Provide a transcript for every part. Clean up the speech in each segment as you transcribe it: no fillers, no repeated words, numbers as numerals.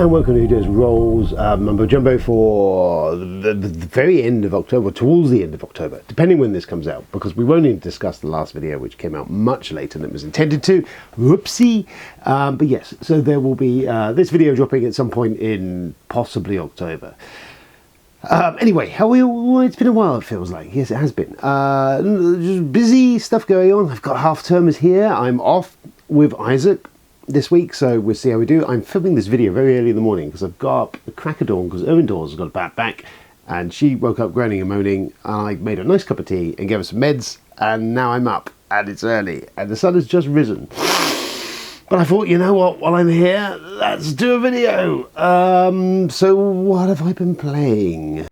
and welcome to Who Dares Rolls Mumbo Jumbo for the very end of October, towards the end of October, depending when this comes out, because we won't even discuss the last video, which came out much later than it was intended to. Whoopsie. But yes, so there will be this video dropping at some point in possibly October. Anyway, how are we all? It's been a while, it feels like. Yes, it has been. Just busy stuff going on. I've got half termers here. I'm off with Isaac this week, so we'll see how we do. I'm filming this video very early in the morning because I've got up the crack of dawn because Owen Dawes has got a bad back and she woke up groaning and moaning. I made her a nice cup of tea and gave her some meds, and now I'm up and it's early and the sun has just risen. But I thought, you know what, while I'm here, let's do a video. So what have I been playing?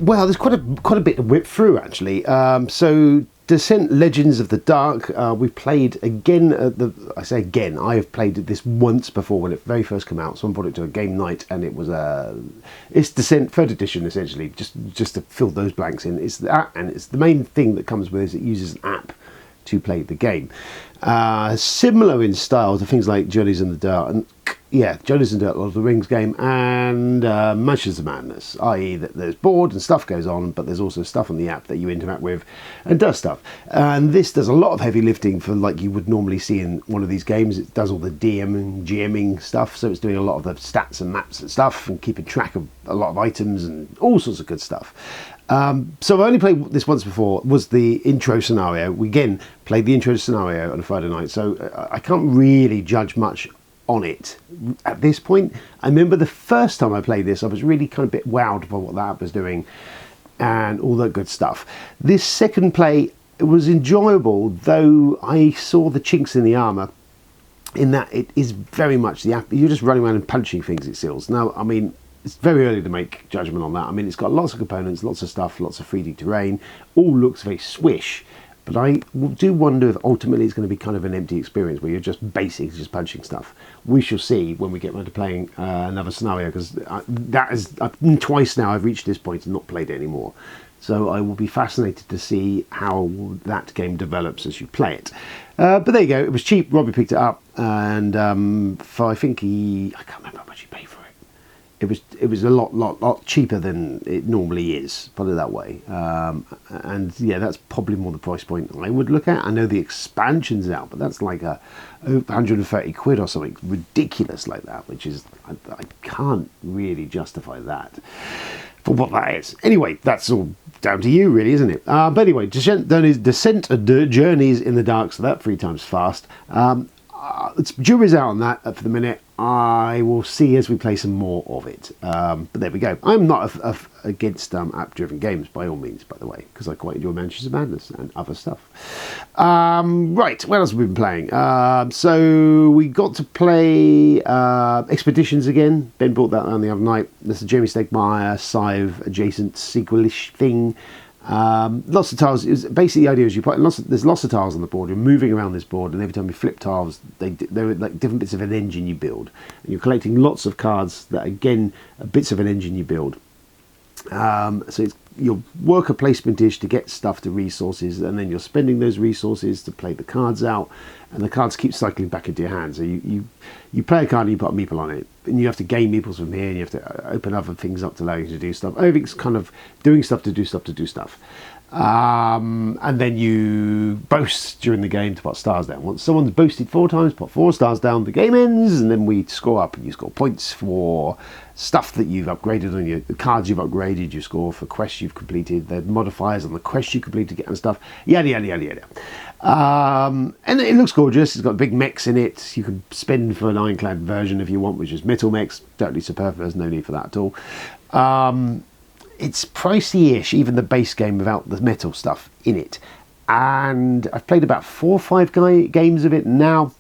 Well, there's quite a bit to whip through actually. So Descent Legends of the Dark, we played again I say again, I have played this once before when it very first came out. Someone brought it to a game night and it was it's Descent 3rd edition essentially, just to fill those blanks in. It's that, and it's the main thing that comes with it is it uses an app to play the game. Similar in style to things like Journeys in the Dark, and yeah, Journeys in the Dark, Lord of the Rings game, and Mansions of Madness, i.e. that there's board and stuff goes on, but there's also stuff on the app that you interact with and does stuff. And this does a lot of heavy lifting for like you would normally see in one of these games. It does all the DMing, GMing stuff, so it's doing a lot of the stats and maps and stuff and keeping track of a lot of items and all sorts of good stuff. So I've only played this once before. Was the intro scenario. We again played the intro scenario on a Friday night, so I can't really judge much on it at this point. I remember the first time I played this, I was really kind of a bit wowed by what that app was doing and all that good stuff. This second play, it was enjoyable, though I saw the chinks in the armour in that it is very much the app. You're just running around and punching things, it feels. Now, I mean, it's very early to make judgment on that. I mean, it's got lots of components, lots of stuff, lots of 3D terrain, all looks very swish, but I do wonder if ultimately it's going to be kind of an empty experience where you're just basics, just punching stuff. We shall see when we get around to playing another scenario, because that is twice now I've reached this point and not played it anymore. So I will be fascinated to see how that game develops as you play it. But there you go, it was cheap. Robbie picked it up, and for I think I can't remember how much he paid for it. It was a lot cheaper than it normally is, put it that way. And yeah, that's probably more the price point I would look at. I know the expansion's out, but that's like a 130 quid or something ridiculous like that, which is I can't really justify that for what that is. Anyway, that's all down to you really, isn't it? But anyway, Descent Journeys in the Dark, so that 3 times fast. Jury's out on that for the minute. I will see as we play some more of it. But there we go. I'm not against app-driven games by all means, by the way, because I quite enjoy Mansions of Madness and other stuff. Right, what else have we been playing? So we got to play Expeditions again. Ben brought that on the other night. This is Jamie Stegmaier, Scythe adjacent sequelish thing. Lots of tiles. Basically the idea is you play there's lots of tiles on the board. You're moving around this board, and every time you flip tiles, they're like different bits of an engine you build, and you're collecting lots of cards that again are bits of an engine you build. So it's your worker placement-ish to get stuff to resources, and then you're spending those resources to play the cards out, and the cards keep cycling back into your hand. So you play a card and you put a meeple on it, and you have to gain meeples from here, and you have to open other things up to allow you to do stuff. Everything's kind of doing stuff to do stuff to do stuff. And then you boast during the game to put stars down. Once someone's boasted 4 times, put 4 stars down, the game ends, and then we score up, and you score points for stuff that you've upgraded on the cards you've upgraded, you score for quests you've completed, the modifiers on the quests you completed to get and stuff, yada yada yada yada. And it looks gorgeous. It's got big mechs in it. You can spend for an ironclad version if you want, which is metal mechs. Totally superfluous, no need for that at all. It's pricey-ish, even the base game without the metal stuff in it. And I've played about 4 or 5 games of it now,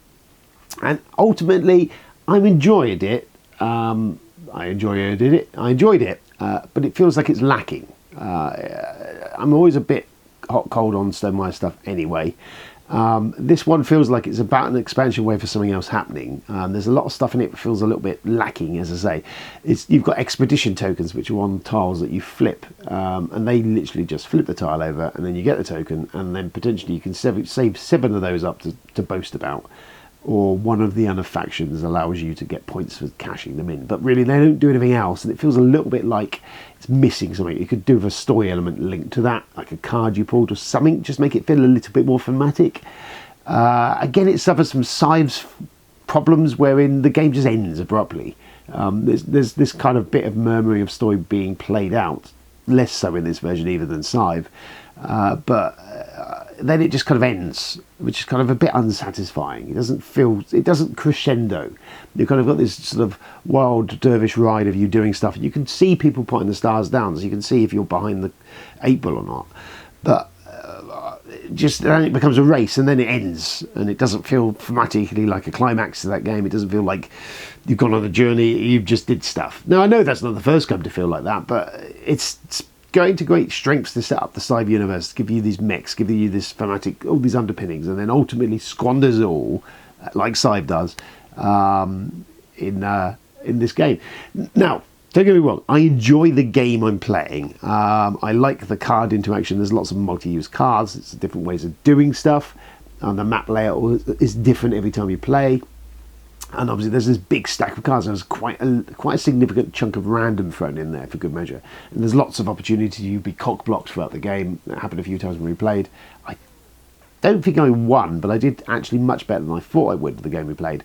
and ultimately I'm enjoyed it. I enjoyed it, but it feels like it's lacking. I'm always a bit hot cold on Stonemaier stuff anyway, This one feels like it's about an expansion wave for something else happening. There's a lot of stuff in it that feels a little bit lacking, as I say. You've got expedition tokens, which are on tiles that you flip, and they literally just flip the tile over, and then you get the token, and then potentially you can save 7 of those up to boast about. Or one of the other factions allows you to get points for cashing them in. But really, they don't do anything else, and it feels a little bit like it's missing something. You could do with a story element linked to that, like a card you pulled or something, just make it feel a little bit more thematic. Again, it suffers from size problems wherein the game just ends abruptly. There's this kind of bit of murmuring of story being played out, less so in this version even than Scythe, but then it just kind of ends, which is kind of a bit unsatisfying. It doesn't crescendo. You've kind of got this sort of wild dervish ride of you doing stuff, and you can see people putting the stars down, so you can see if you're behind the 8 ball or not. But just then it becomes a race, and then it ends, and it doesn't feel thematically like a climax to that game. It doesn't feel like you've gone on a journey, you've just did stuff. Now, I know that's not the first game to feel like that, but it's going to great strengths to set up the Scythe universe, give you these mechs, give you this thematic, all these underpinnings, and then ultimately squanders it all, like Scythe does, in this game. Now, don't get me wrong, I enjoy the game I'm playing. I like the card interaction. There's lots of multi-use cards. It's different ways of doing stuff. The map layout is different every time you play. And obviously there's this big stack of cards. There's quite a significant chunk of random thrown in there for good measure. And there's lots of opportunity to be cock-blocked throughout the game. That happened a few times when we played. I don't think I won, but I did actually much better than I thought I would the game we played.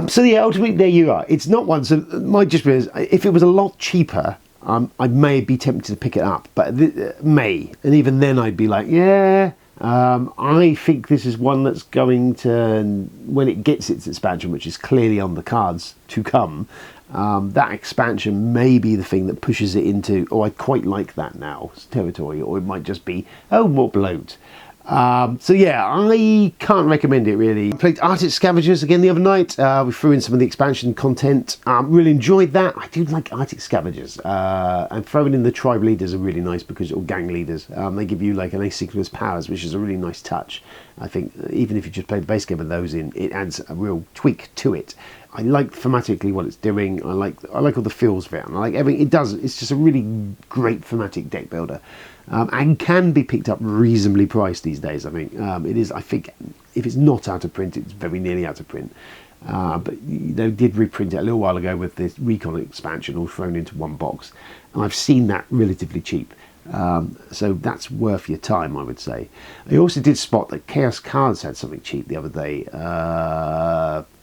So yeah, ultimately there you are. It's not one, so my just is, if it was a lot cheaper, I may be tempted to pick it up, but and even then I'd be like, yeah, I think this is one that's going to, when it gets its expansion, which is clearly on the cards to come, that expansion may be the thing that pushes it into, I quite like that now territory, or it might just be, more bloat. So yeah, I can't recommend it really. I played Arctic Scavengers again the other night. We threw in some of the expansion content. Really enjoyed that. I do like Arctic Scavengers. And throwing in the tribe leaders are really nice, because, or gang leaders. They give you like an asynchronous powers, which is a really nice touch. I think even if you just play the base game with those in, it adds a real tweak to it. I like thematically what it's doing. I like all the feels of it. And I like everything it does. It's just a really great thematic deck builder. And can be picked up reasonably priced these days. I think it is. I think if it's not out of print, it's very nearly out of print. But they did reprint it a little while ago with this Recon expansion, all thrown into one box, and I've seen that relatively cheap. So that's worth your time, I would say. I also did spot that Chaos Cards had something cheap the other day.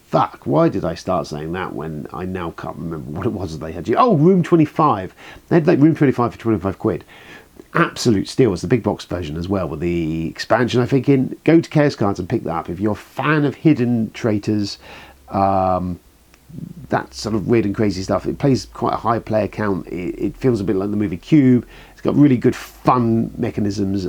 Fuck, why did I start saying that when I now can't remember what it was that they had? Oh, Room 25. They had like Room 25 for 25 quid. Absolute steal. It's the big box version as well with the expansion, I think, in. Go to Chaos Cards and pick that up. If you're a fan of hidden traitors, that sort of weird and crazy stuff, it plays quite a high player count. It feels a bit like the movie Cube. It's got really good fun mechanisms.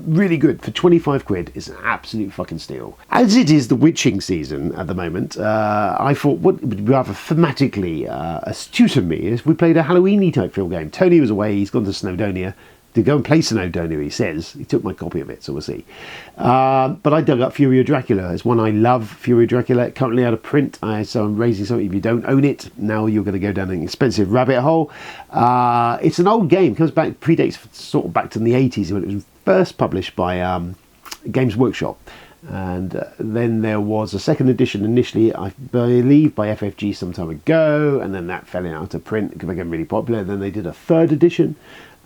Really good. For 25 quid, it's an absolute fucking steal. As it is the witching season at the moment, I thought what would be rather thematically astute of me is we played a Halloween-y type field game. Tony was away. He's gone to Snowdonia to go and play Snowdonia, he says. He took my copy of it, so we'll see. But I dug up Fury of Dracula. It's one I love, Fury of Dracula. Currently out of print, so I'm raising something. If you don't own it, now you're going to go down an expensive rabbit hole. It's an old game, comes back, predates sort of back to the 80s when it was first published by Games Workshop. And then there was a second edition initially, I believe, by FFG some time ago, and then that fell out of print, it became really popular. Then they did a third edition.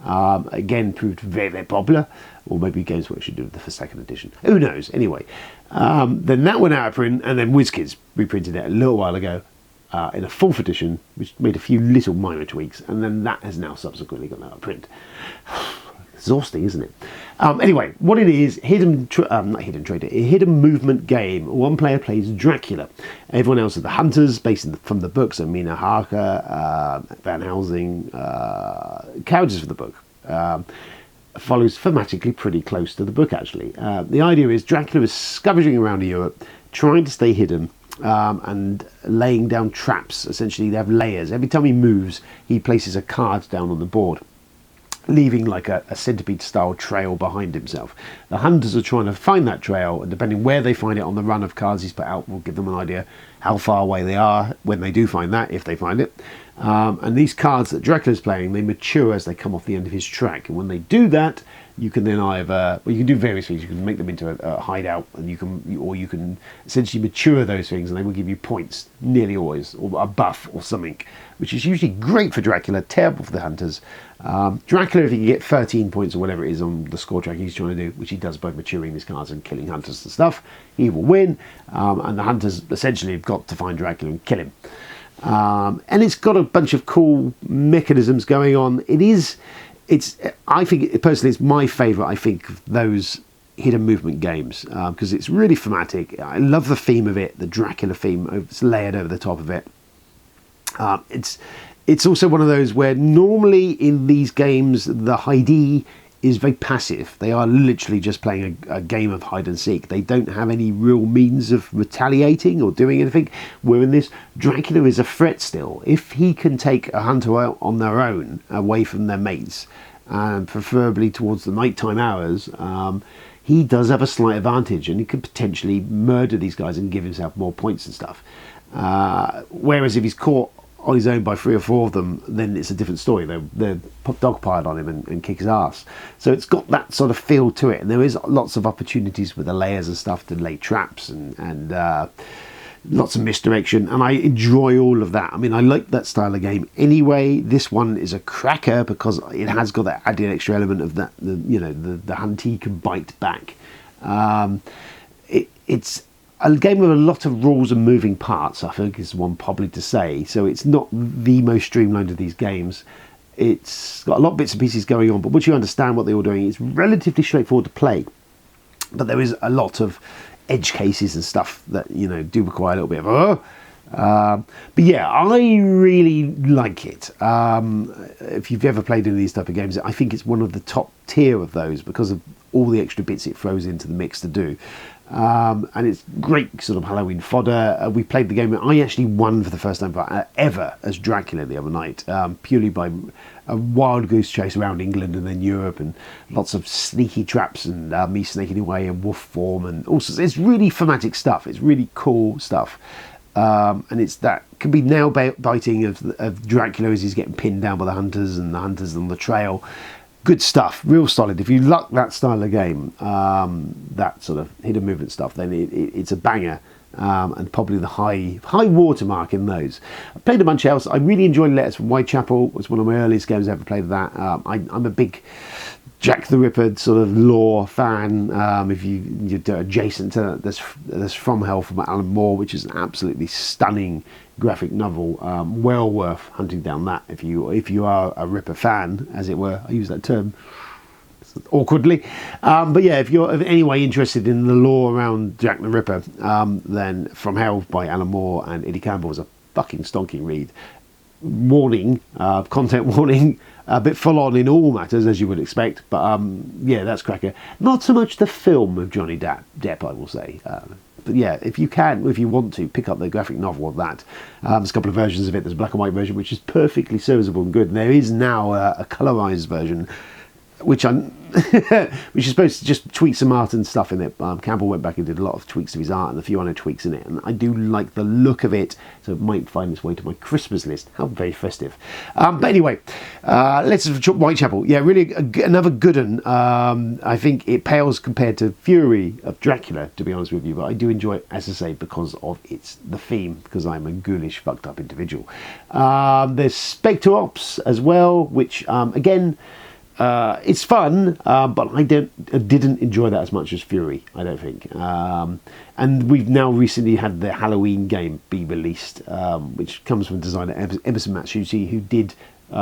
Again, proved very, very popular, or maybe Games Workshop should do the second edition. Who knows? Anyway, then that went out of print, and then WizKids reprinted it a little while ago in a fourth edition, which made a few little minor tweaks, and then that has now subsequently gone out of print. Exhausting, isn't it? Anyway, what it is, not hidden trader, a hidden movement game. One player plays Dracula. Everyone else are the hunters, based from the book. So Mina Harker, Van Helsing, characters for the book. Follows thematically pretty close to the book, actually. The idea is Dracula is scavenging around Europe, trying to stay hidden, and laying down traps. Essentially, they have layers. Every time he moves, he places a card down on the board. leaving like a centipede-style trail behind himself. The hunters are trying to find that trail, and depending where they find it on the run of cards he's put out, will give them an idea how far away they are when they do find that, if they find it. And these cards that Dracula's playing, they mature as they come off the end of his track, and when they do that, you can then either, well, you can do various things. You can make them into a hideout, and you can essentially mature those things, and they will give you points nearly always, or a buff or something, which is usually great for Dracula, terrible for the hunters. Dracula, if he can get 13 points or whatever it is on the score track he's trying to do, which he does by maturing these cards and killing hunters and stuff, he will win. And the hunters essentially have got to find Dracula and kill him. And it's got a bunch of cool mechanisms going on. I think personally it's my favourite, I think, of those hidden movement games, because it's really thematic. I love the theme of it, the Dracula theme. It's layered over the top of it. It's also one of those where normally in these games the hidey is very passive. They are literally just playing a game of hide and seek. They don't have any real means of retaliating or doing anything. Where in this, Dracula is a threat still. If he can take a hunter out on their own, away from their mates, and preferably towards the nighttime hours, he does have a slight advantage, and he could potentially murder these guys and give himself more points and stuff. Whereas if he's caught on his own by 3 or 4 of them, then it's a different story. They're dogpiled on him and kick his ass. So it's got that sort of feel to it, and there is lots of opportunities with the layers and stuff to lay traps and lots of misdirection, and I enjoy all of that. I mean, I like that style of game anyway. This one is a cracker because it has got that added extra element of that, the huntee can bite back. It's a game with a lot of rules and moving parts, I think is one probably to say. So it's not the most streamlined of these games. It's got a lot of bits and pieces going on, but once you understand what they're all doing, it's relatively straightforward to play. But there is a lot of edge cases and stuff that, do require a little bit of but yeah, I really like it. If you've ever played any of these type of games, I think it's one of the top tier of those because of all the extra bits it throws into the mix to do. And it's great sort of Halloween fodder. We played the game. I actually won for the first time ever as Dracula the other night, purely by a wild goose chase around England and then Europe, and lots of sneaky traps and me snaking away in wolf form and all sorts. It's really thematic stuff. It's really cool stuff. And it's that can be nail biting of Dracula as he's getting pinned down by the hunters and the hunters on the trail. Good stuff, real solid. If you like that style of game, that sort of hidden movement stuff, then it's a banger, and probably the high watermark in those. I played a bunch else. I really enjoyed Letters from Whitechapel. It was one of my earliest games I ever played of that. I'm a big Jack the Ripper sort of lore fan. If you're adjacent to that, there's From Hell from Alan Moore, which is an absolutely stunning graphic novel. Well worth hunting down that if you are a Ripper fan, as it were. I use that term awkwardly, but yeah, if you're in any way interested in the lore around Jack the Ripper, then From Hell by Alan Moore and Eddie Campbell is a fucking stonking read. Warning, content warning, a bit full on in all matters, as you would expect, but yeah, that's cracker. Not so much the film of Johnny Depp, I will say. But yeah, if you want to, pick up the graphic novel of that. There's a couple of versions of it. There's a black and white version, which is perfectly serviceable and good. And there is now a colorized version, which is supposed to just tweak some art and stuff in it. Campbell went back and did a lot of tweaks of his art and a few other tweaks in it, and I do like the look of it, so it might find its way to my Christmas list. How very festive. But anyway, let's Whitechapel. Yeah, really another good one. I think it pales compared to Fury of Dracula, to be honest with you, but I do enjoy it, as I say, because of the theme, because I'm a ghoulish, fucked up individual. There's Spectre Ops as well, which again, it's fun, but I didn't enjoy that as much as Fury, I don't think. And we've now recently had the Halloween game be released, which comes from designer Emerson Matsuuchi, who did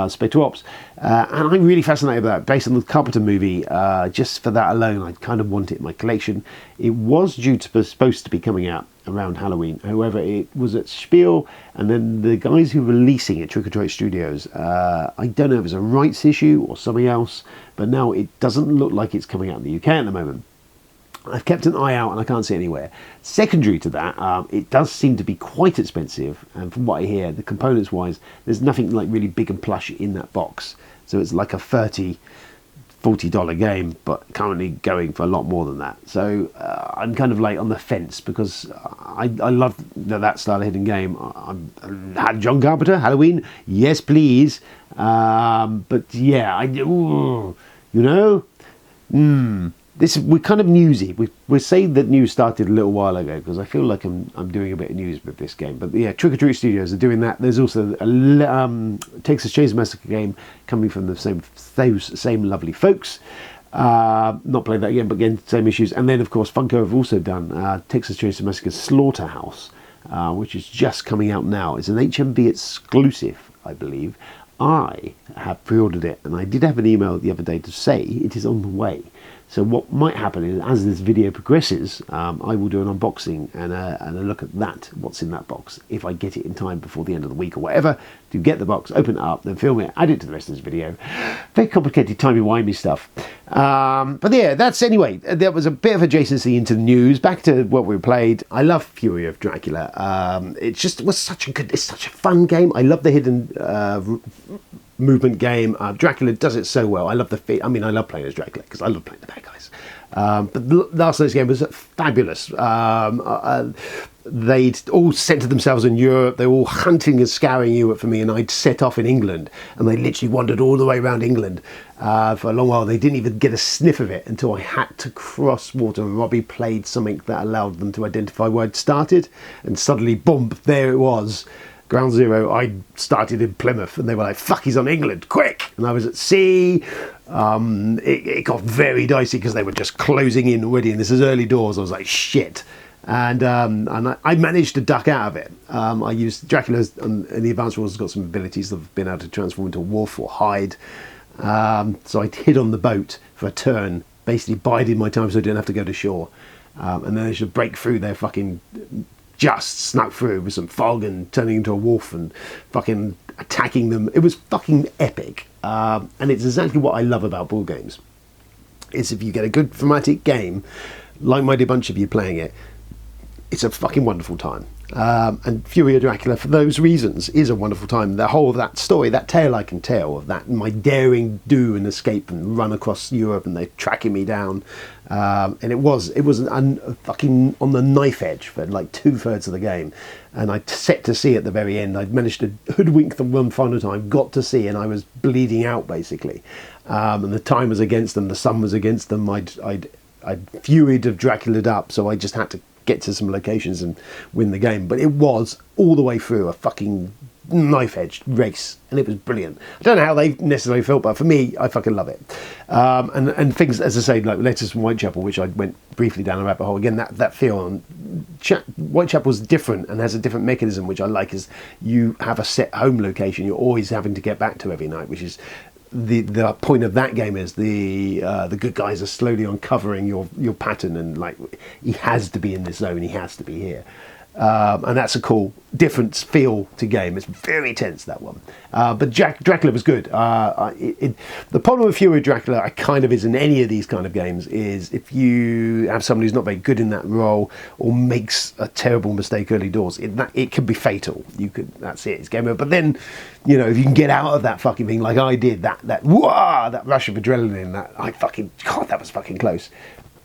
Spectre Ops. And I'm really fascinated by that. Based on the Carpenter movie, just for that alone, I kind of want it in my collection. It was supposed to be coming out around Halloween. However, it was at Spiel, and then the guys who were releasing it, Trick or Treat Studios, I don't know if it's a rights issue or something else, but now it doesn't look like it's coming out in the UK at the moment. I've kept an eye out and I can't see it anywhere. Secondary to that, it does seem to be quite expensive, and from what I hear, the components wise, there's nothing like really big and plush in that box. So it's like a $30-40 game, but currently going for a lot more than that. So I'm kind of like on the fence, because I love that style of hidden game. I'm John Carpenter, Halloween, yes please. But yeah, we're kind of newsy. We're saying that news started a little while ago, because I feel like I'm doing a bit of news with this game. But yeah, Trick or Treat Studios are doing that. There's also a Texas Chainsaw Massacre game coming from those same lovely folks. Not played that again, but again, same issues. And then of course Funko have also done Texas Chainsaw Massacre Slaughterhouse, which is just coming out now. It's an HMV exclusive, I believe. I have pre-ordered it, and I did have an email the other day to say it is on the way. So what might happen is, as this video progresses, I will do an unboxing and a look at that, what's in that box, if I get it in time before the end of the week or whatever, to get the box, open it up, then film it, add it to the rest of this video. Very complicated, timey-wimey stuff. But yeah, anyway, there was a bit of adjacency into the news. Back to what we played. I love Fury of Dracula. It was such a fun game. I love the hidden movement game. Dracula does it so well. I love I love playing as Dracula, because I love playing the bad guys. But the last night's game was fabulous. They'd all centered themselves in Europe. They were all hunting and scouring Europe for me, and I'd set off in England, and they literally wandered all the way around England for a long while. They didn't even get a sniff of it until I had to cross water, and Robbie played something that allowed them to identify where I'd started, and suddenly, boom, there it was. Ground zero. I started in Plymouth, and they were like, fuck, he's on England, quick! And I was at sea. It got very dicey, because they were just closing in already, and this is early doors. I was like, shit. And I managed to duck out of it. I used Dracula's, and the advanced rules has got some abilities that have been able to transform into a wolf or hide. So I hid on the boat for a turn, basically biding my time so I didn't have to go to shore. And then they should break through their fucking... just snuck through with some fog and turning into a wolf and fucking attacking them. It was fucking epic. And it's exactly what I love about board games. Is if you get a good thematic game, like-minded bunch of you playing it, it's a fucking wonderful time. And Fury of Dracula, for those reasons, is a wonderful time. The whole of that story, that tale I can tell of that, my daring do and escape and run across Europe, and they're tracking me down. And it was fucking on the knife edge for like 2/3 of the game. And I set to sea at the very end. I'd managed to hoodwink them one final time, got to sea, and I was bleeding out basically. And the time was against them, the sun was against them. I'd Furied of Dracula'd up, so I just had to get to some locations and win the game. But it was all the way through a fucking knife-edged race, and it was brilliant. I don't know how they necessarily felt, but for me, I fucking love it. And things, as I say, like Letters from Whitechapel, which I went briefly down a rabbit hole. Again, that feel on Whitechapel's different and has a different mechanism, which I like, is you have a set home location you're always having to get back to every night, which is the point of that game. Is the good guys are slowly uncovering your pattern, and like, he has to be in this zone, he has to be here. And that's a cool, different feel to game. It's very tense, that one. But Dracula was good. The problem with Fury of Dracula, I kind of is in any of these kind of games, is if you have somebody who's not very good in that role or makes a terrible mistake early doors, it could be fatal. That's it. It's game over. But then, if you can get out of that fucking thing, like I did, that rush of adrenaline, that was fucking close.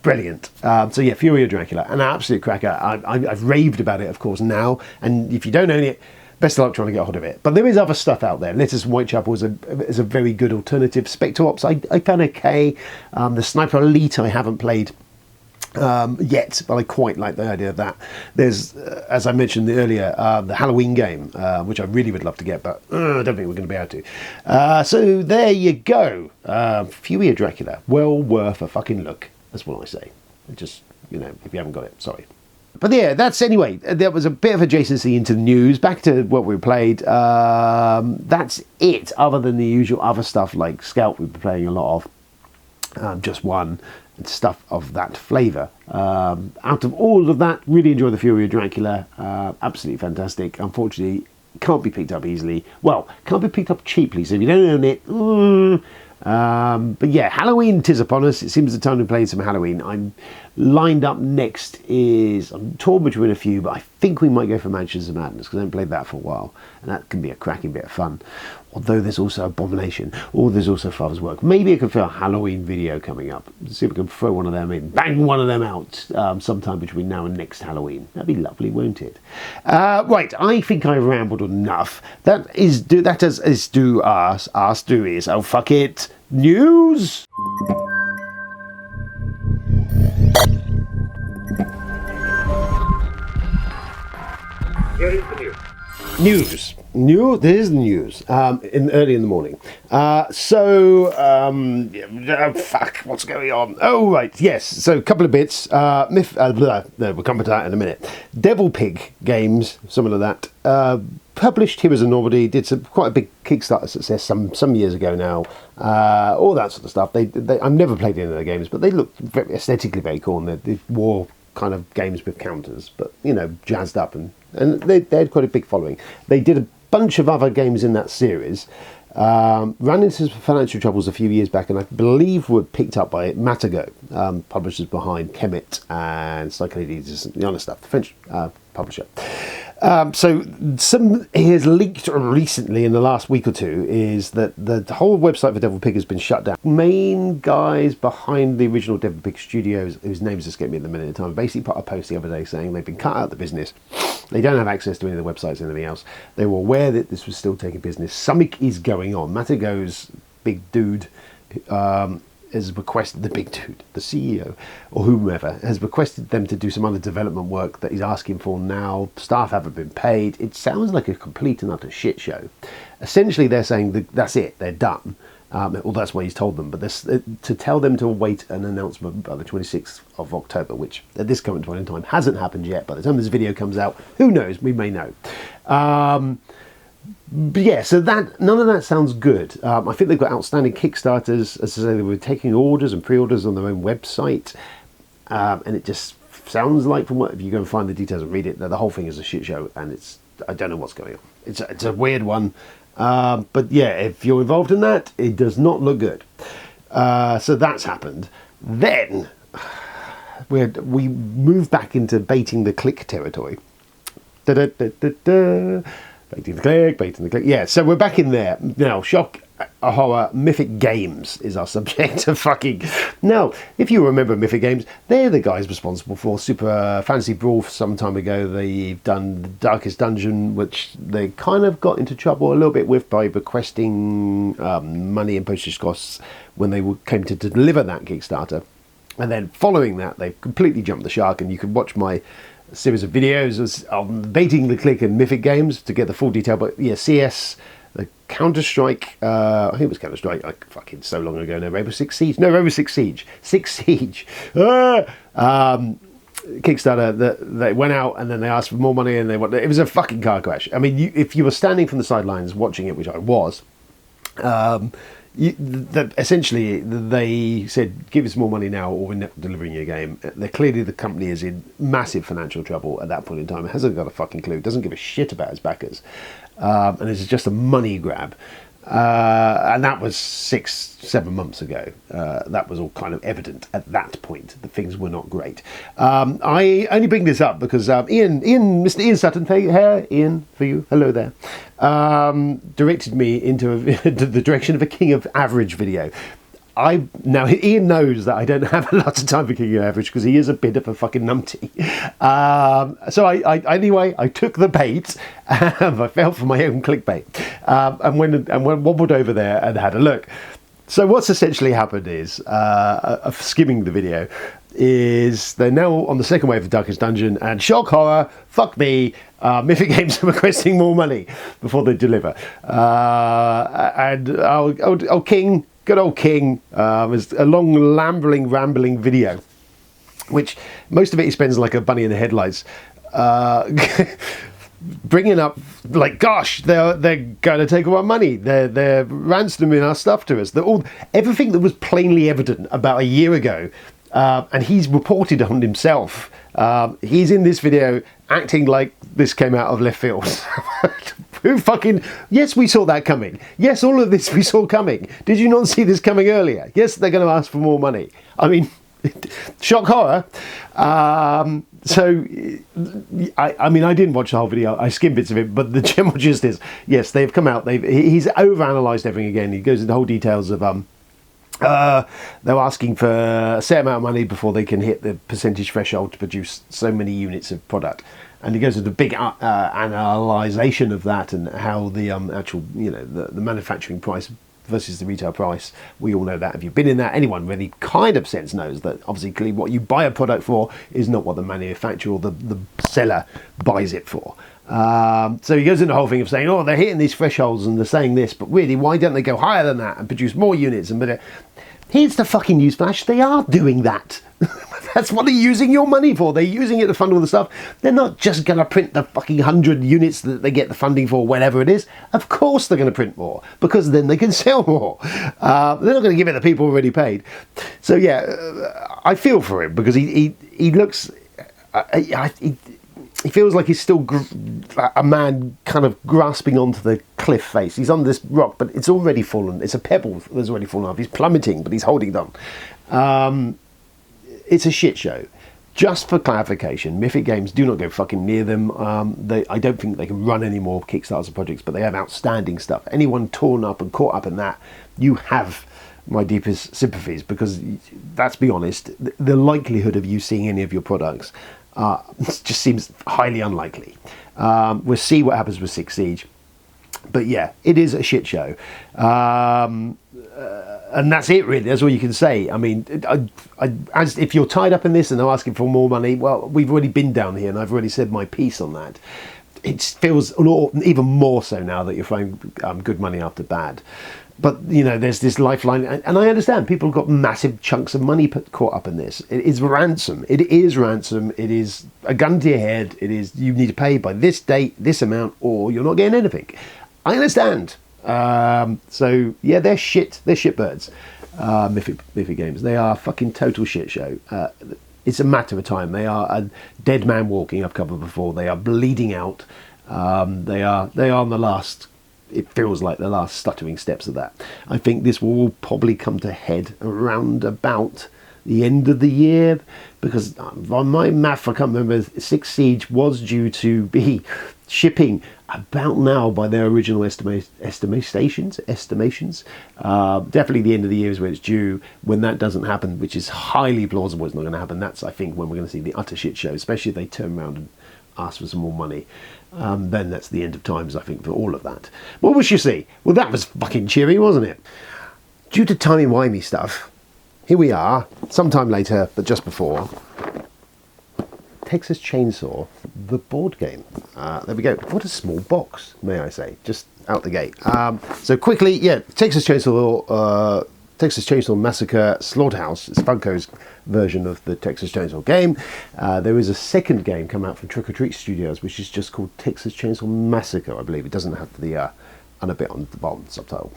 Brilliant. So yeah, Fury of Dracula, an absolute cracker. I've raved about it, of course, now. And if you don't own it, best of luck trying to get a hold of it. But there is other stuff out there. Letters from Whitechapel is a very good alternative. Spectre Ops, I found okay. The Sniper Elite I haven't played yet, but I quite like the idea of that. There's, as I mentioned earlier, the Halloween game, which I really would love to get, but I don't think we're going to be able to. So there you go. Fury of Dracula, well worth a fucking look. That's what I say. Just, if you haven't got it, sorry. But yeah, anyway, there was a bit of adjacency into the news. Back to what we played. That's it, other than the usual other stuff like Scout we've been playing a lot of. Just one, and stuff of that flavour. Out of all of that, really enjoy the Fury of Dracula. Absolutely fantastic. Unfortunately, can't be picked up easily. Well, can't be picked up cheaply, so if you don't own it... but yeah, Halloween 'tis upon us. It seems the time to play some Halloween. I'm Lined up next is, I'm torn between a few, but I think we might go for Mansions of Madness because I haven't played that for a while, and that can be a cracking bit of fun. Although there's also Abomination, or there's also Father's Work. Maybe I could feel a Halloween video coming up. See if we can throw one of them in, bang one of them out sometime between now and next Halloween. That'd be lovely, won't it? Right, I think I rambled enough. That is do us. Oh fuck it, news. Here is the news. There's the news. Early in the morning. Fuck, what's going on? Oh, right, yes. So, a couple of bits. We'll come to that in a minute. Devil Pig Games, something like that. Published Heroes of Normandy, did quite a big Kickstarter success some years ago now. All that sort of stuff. I've never played any of their games, but they look aesthetically very cool, and they're war kind of games with counters, but jazzed up, and they had quite a big following. They did a bunch of other games in that series, ran into some financial troubles a few years back, and I believe were picked up by Matago, publishers behind Kemet and Cyclades and the other stuff, the French publisher. So he has leaked recently in the last week or two is that the whole website for Devil Pig has been shut down. Main guys behind the original Devil Pig Studios, whose names escape me at the minute of time, basically put a post the other day saying they've been cut out of the business. They don't have access to any of the websites or anything else. They were aware that this was still taking business. Something is going on. Matago's big dude has requested, the CEO or whomever has requested them to do some other development work that he's asking for now. Staff haven't been paid. It sounds like a complete and utter shit show. Essentially, they're saying that's it, they're done. Well, that's what he's told them, but to tell them to await an announcement by the 26th of October, which at this current point in time hasn't happened yet. By the time this video comes out, who knows? We may know. But yeah, so none of that sounds good. I think they've got outstanding Kickstarters. As I say, they were taking orders and pre-orders on their own website, and it just sounds like, from what, if you go and find the details and read it, that the whole thing is a shit show, and I don't know what's going on. It's a weird one, but yeah, if you're involved in that, it does not look good. So that's happened. Then we move back into baiting the click territory. Baiting the click. Yeah, so we're back in there. Now, shock, horror, Mythic Games is our subject of fucking... Now, if you remember Mythic Games, they're the guys responsible for Super Fantasy Brawl some time ago. They've done the Darkest Dungeon, which they kind of got into trouble a little bit with by requesting money and postage costs when they came to deliver that Kickstarter. And then following that, they've completely jumped the shark, and you can watch my series of videos on baiting the click and Mythic Games to get the full detail. But yeah, CS, the Counter-Strike, I think it was Counter-Strike, like fucking so long ago now, Rainbow Six Siege, Kickstarter, that they went out and then they asked for more money, and it was a fucking car crash. I mean, if you were standing from the sidelines watching it, which I was, essentially they said, give us more money now or we're not delivering your game. Clearly the company is in massive financial trouble at that point in time. It hasn't got a fucking clue, doesn't give a shit about its backers, and it's just a money grab. And that was 6-7 months ago. That was all kind of evident at that point that things were not great. I only bring this up because Mr. Ian Sutton, hey, Ian, for you, hello there, directed me into the direction of a King of Average video. Now Ian knows that I don't have a lot of time for King of Average because he is a bit of a fucking numpty. So I took the bait. I fell for my own clickbait, and went wobbled over there and had a look. So what's essentially happened is, skimming the video, is they're now on the second wave of Darkest Dungeon, and shock horror, fuck me, Mythic Games are requesting more money before they deliver. And King. Good old King is a long, rambling video, which most of it he spends like a bunny in the headlights, bringing up like, gosh, they're going to take all our money. They're ransoming our stuff to us. Everything that was plainly evident about a year ago, and he's reported on himself. He's in this video acting like this came out of left field. Who fucking... Yes, we saw that coming. Yes, all of this we saw coming. Did you not see this coming earlier? Yes, they're going to ask for more money. I mean, Shock horror. So, I mean, I didn't watch the whole video. I skimmed bits of it, but the general gist is, yes, they've come out. He's overanalyzed everything again. He goes into whole details of they're asking for a set amount of money before they can hit the percentage threshold to produce so many units of product. And he goes into big analysation of that and how the actual, the manufacturing price versus the retail price. We all know that. If you've been in that, anyone really kind of sense knows that obviously what you buy a product for is not what the manufacturer or the seller buys it for. So he goes into the whole thing of saying, oh, they're hitting these thresholds and they're saying this, but really, why don't they go higher than that and produce more units? And here's the fucking newsflash: they are doing that. That's what they're using your money for. They're using it to fund all the stuff. They're not just going to print the fucking 100 units that they get the funding for, whatever it is. Of course they're going to print more, because then they can sell more. They're not going to give it to people already paid. So yeah, I feel for him, because he looks... He feels like he's still a man kind of grasping onto the cliff face. He's on this rock, but it's already fallen. It's a pebble that's already fallen off. He's plummeting, but he's holding on. It's a shit show. Just for clarification, Mythic Games do not go fucking near them. I don't think they can run any more Kickstarter projects, but they have outstanding stuff. Anyone torn up and caught up in that, you have my deepest sympathies, because let's be honest, the likelihood of you seeing any of your products just seems highly unlikely. We'll see what happens with Six Siege, but yeah, it is a shit show, and that's it really. That's all you can say. I mean, as if you're tied up in this and they're asking for more money, well, we've already been down here and I've already said my piece on that. It feels even more so now that you're throwing good money after bad. But, there's this lifeline, and I understand people have got massive chunks of money caught up in this. It is ransom. It is ransom. It is a gun to your head. It is, you need to pay by this date, this amount, or you're not getting anything. I understand. So, yeah, they're shit. They're shitbirds. Mythic Games. They are a fucking total shit show. It's a matter of time. They are a dead man walking, I've covered before. They are bleeding out. They are on the last... It feels like the last stuttering steps of that. I think this will probably come to head around about the end of the year, because on my math, I can't remember, Six Siege was due to be shipping about now by their original estimations. Definitely the end of the year is where it's due. When that doesn't happen, which is highly plausible it's not going to happen, that's, I think, when we're going to see the utter shit show, especially if they turn around and ask for some more money. Then that's the end of times, I think, for all of that. What was you see? Well, that was fucking cheery, wasn't it? Due to timey-wimey stuff, here we are, sometime later, but just before, Texas Chainsaw, the board game. There we go. What a small box, may I say, just out the gate. So quickly, yeah, Texas Chainsaw Massacre Slaughterhouse. It's Funko's version of the Texas Chainsaw game. There is a second game come out from Trick or Treat Studios, which is just called Texas Chainsaw Massacre, I believe. It doesn't have the a bit on the bottom subtitle.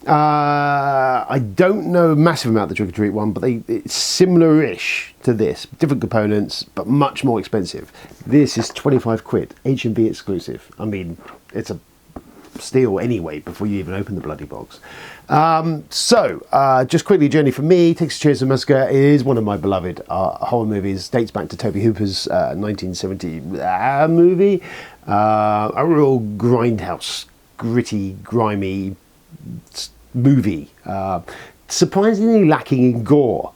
I don't know a massive amount of the Trick or Treat one, but it's similar-ish to this. Different components, but much more expensive. This is 25 quid, H&B exclusive. I mean, it's a steal anyway before you even open the bloody box. Just quickly, journey for me. Texas Chainsaw Massacre is one of my beloved horror movies. Dates back to Tobe Hooper's 1970 movie. A real grindhouse, gritty, grimy movie. Surprisingly lacking in gore.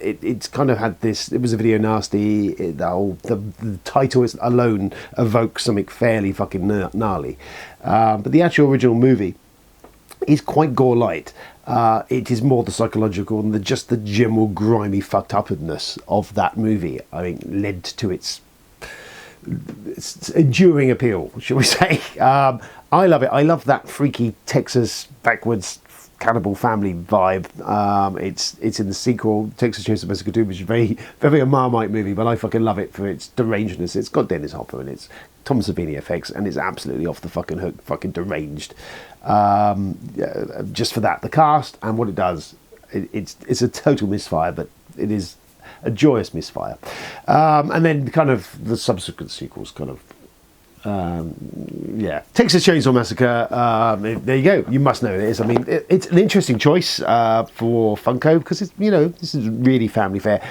It's kind of had this. It was a video nasty. The title alone evokes something fairly fucking gnarly. But the actual original movie is quite gore light. It is more the psychological and just the general grimy fucked upness of that movie, I think, led to its enduring appeal, shall we say. I love it. I love that freaky Texas backwards cannibal family vibe. It's in the sequel, Texas Chainsaw Massacre 2, which is very, very a Marmite movie, but I fucking love it for its derangedness. It's got Dennis Hopper and it's Tom Savini effects, and it's absolutely off the fucking hook, fucking deranged. Just for that, the cast and what it does, it's a total misfire, but it is a joyous misfire. And then kind of the subsequent sequels kind of Yeah, Texas Chainsaw Massacre. There you go. You must know it is. I mean, it's an interesting choice for Funko because it's, you know, this is really family fare.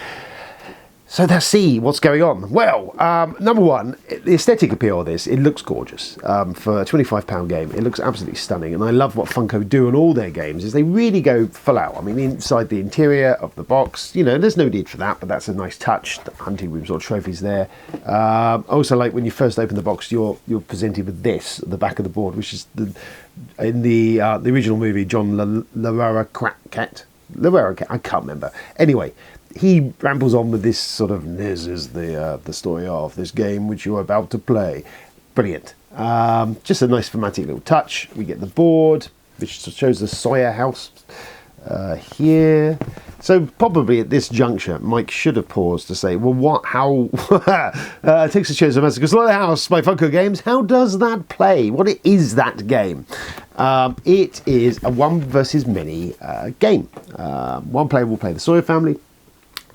So let's see what's going on. Well, number one, the aesthetic appeal of this, it looks gorgeous. For a £25 game, it looks absolutely stunning. And I love what Funko do on all their games, is they really go full out. I mean, inside the interior of the box, you know, there's no need for that, but that's a nice touch. The hunting room sort of trophies there. Also, like when you first open the box, you're presented with this at the back of the board, which is in the original movie, John Larroquette. I can't remember. Anyway, he rambles on with this sort of, this is the story of this game which you're about to play. Brilliant. Just a nice thematic little touch. We get the board, which shows the Sawyer house here. So probably at this juncture, Mike should have paused to say, well, what, how, Texas Chainsaw Massacre Slaughterhouse by Funko Games, how does that play? What is that game? It is a one versus many game. One player will play the Sawyer family.